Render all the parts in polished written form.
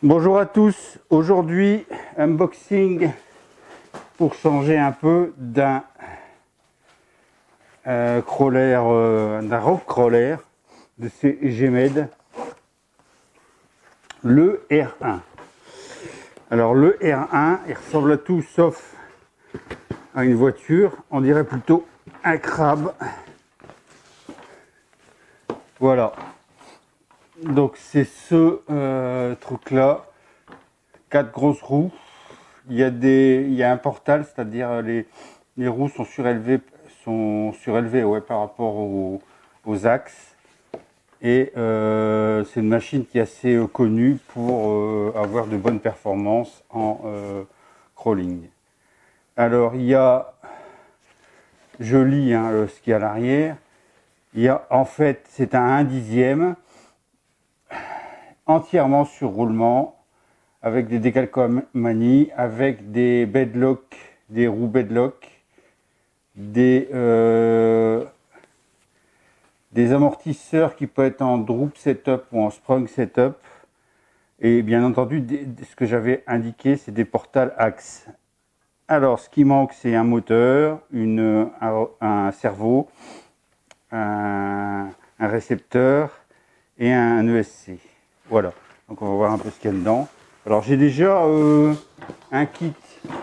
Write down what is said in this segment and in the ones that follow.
Bonjour à tous, aujourd'hui unboxing pour changer un peu d'un crawler, d'un rock crawler de chez Gemmed, le R1. Alors le R1, il ressemble à tout sauf à une voiture, on dirait plutôt un crabe. Voilà, donc c'est ce truc là. 4 grosses roues, il y a un portal, c'est-à-dire les roues sont surélevées ouais, par rapport aux axes. Et c'est une machine qui est assez connue pour avoir de bonnes performances en crawling. Alors il y a, je lis ce qu'il y a à l'arrière, il y a en fait c'est un 1/10 entièrement sur roulement, avec des décalcomanies, avec des bedlock, des roues bedlock, des amortisseurs qui peuvent être en drop setup ou en sprung setup, et bien entendu ce que j'avais indiqué, c'est des portales axes. Alors ce qui manque, c'est un moteur, un servo, un récepteur et un ESC. Voilà, donc on va voir un peu ce qu'il y a dedans. Alors j'ai déjà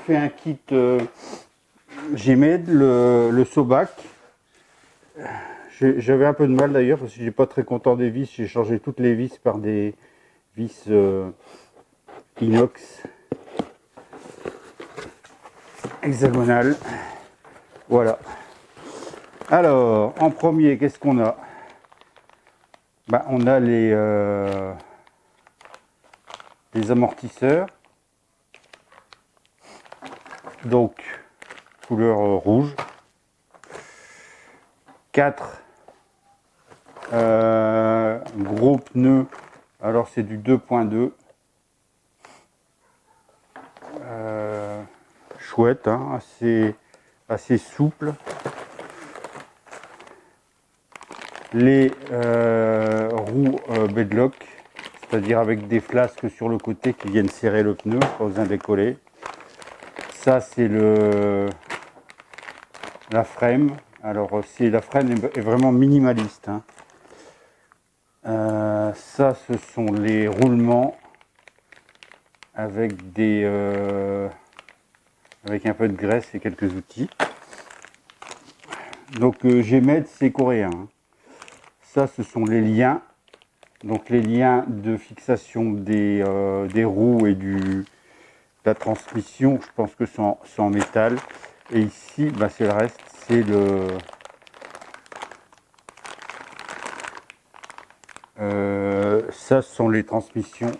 fait un kit Gemmed, le Sobac. J'avais un peu de mal d'ailleurs parce que j'ai pas très content des vis. J'ai changé toutes les vis par des vis inox hexagonales. Voilà. Alors en premier, qu'est-ce qu'on a? On a les amortisseurs, donc couleur rouge, 4 gros pneus, alors c'est du 2.2, chouette, assez souple. Les roues bedlock, c'est-à-dire avec des flasques sur le côté qui viennent serrer le pneu, pas besoin de décoller. Ça c'est la frame. Alors la frame est vraiment minimaliste. Ça ce sont les roulements avec avec un peu de graisse et quelques outils. Donc Gemmed, c'est coréen. Ça ce sont les liens. Donc les liens de fixation des roues et de la transmission, je pense que c'est en métal. Et ici, c'est le reste, c'est ça ce sont les transmissions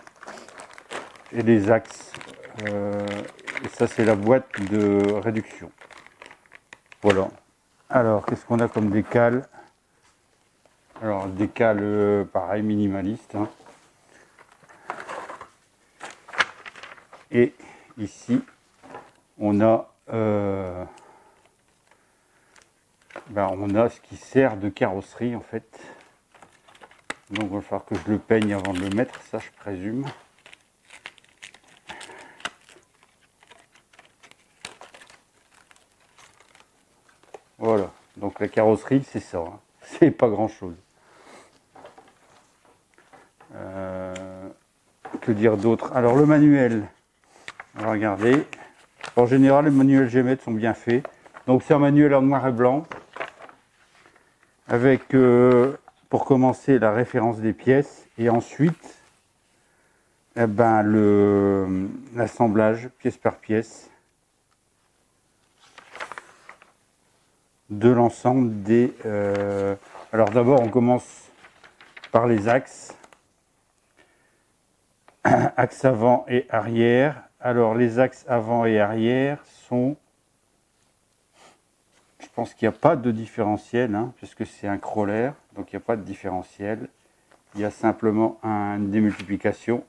et les axes. Et ça c'est la boîte de réduction. Voilà. Alors qu'est-ce qu'on a comme décale? Alors décale pareil, minimaliste. Et ici on a ce qui sert de carrosserie en fait. Donc il va falloir que je le peigne avant de le mettre, ça je présume. Voilà, donc la carrosserie c'est ça, c'est pas grand chose. Que dire d'autre? Alors le manuel, on va regarder. En général les manuels Gemmed sont bien faits. Donc c'est un manuel en noir et blanc, avec pour commencer la référence des pièces et ensuite l'assemblage pièce par pièce de l'ensemble des... Alors d'abord on commence par les axes, axe avant et arrière. Alors les axes avant et arrière sont... Je pense qu'il n'y a pas de différentiel, puisque c'est un crawler, donc il n'y a pas de différentiel. Il y a simplement une démultiplication.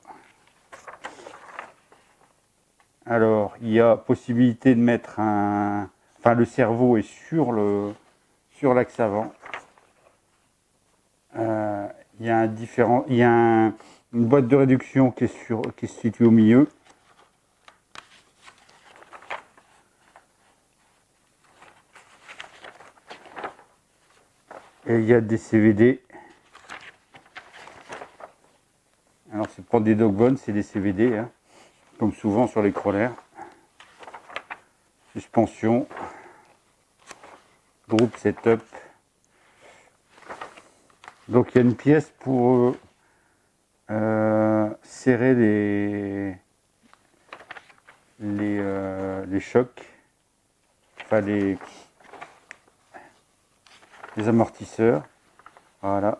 Alors, il y a possibilité de mettre le cerveau est sur l'axe avant. Il y a une boîte de réduction qui est située au milieu. Et il y a des CVD. Alors c'est pas des Dogbones, c'est des CVD, hein, comme souvent sur les crawlers. Suspension, groupe setup. Donc il y a une pièce pour serrer les chocs, enfin les amortisseurs. Voilà.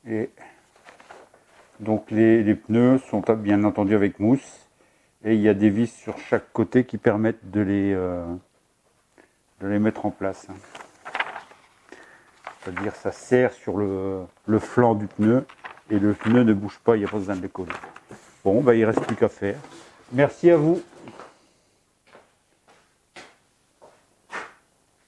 Et donc les pneus sont bien entendu avec mousse. Et il y a des vis sur chaque côté qui permettent de les mettre en place. C'est-à-dire ça serre sur le flanc du pneu et le pneu ne bouge pas, il n'y a pas besoin de le coller. Bon, bah, il ne reste plus qu'à faire. Merci à vous.